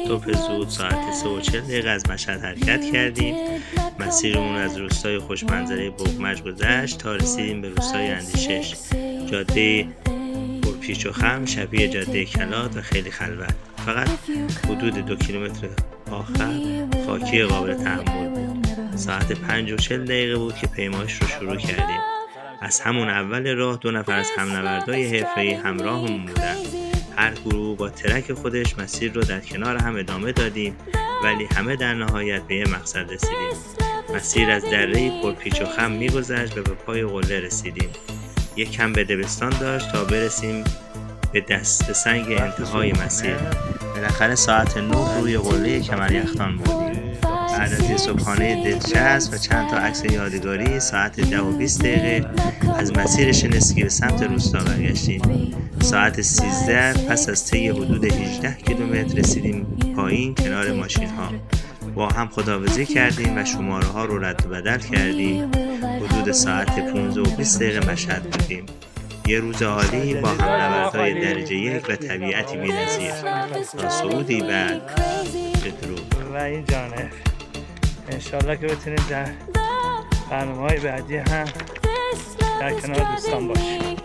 صبح زود ساعت 3:40 از مشهد حرکت کردیم. مسیرمون از روستای خوشمنظره بغمج گذشت تا رسیدیم به روستای اندیشش. جاده پرپیچ و خم شبیه جاده کلات و خیلی خلوت. فقط حدود 2 کیلومتر آخر خاکی قابل تحمل بود. ساعت 5:40 بود که پیمایش رو شروع کردیم. از همون اول راه 2 نفر از همنوردای حرفه‌ای همراهمون بودن. هر گروه با ترک خودش مسیر رو در کنار هم ادامه دادیم، ولی همه در نهایت به یه مقصد رسیدیم. مسیر از دره‌ای پرپیچ و خم می‌گذشت و به پای قله رسیدیم. یک کم به دبستان داشت تا برسیم به دست سنگ انتهای مسیر. بالاخره ساعت 9 روی قله کمریختان بودیم. بعد از یه صبحانه دلچسب و چند تا عکس یادگاری ساعت 10:20 از مسیر شنسکی به سمت روستا برگشتیم. ساعت 13 پس از طی حدود 18 کیلومتر رسیدیم پایین کنار ماشین ها. با هم خداحافظی کردیم و شماره ها رو رد و بدل کردیم. حدود ساعت 15:20 مشهد بودیم. یه روز عالی با همنوردهای درجه 1 و طبیعتی بی‌نظیر. تا صعودی بعد بدرود. و این جانب انشالله که بتونیم در برنامه‌های بعدی هم در کنار دوستان باشیم.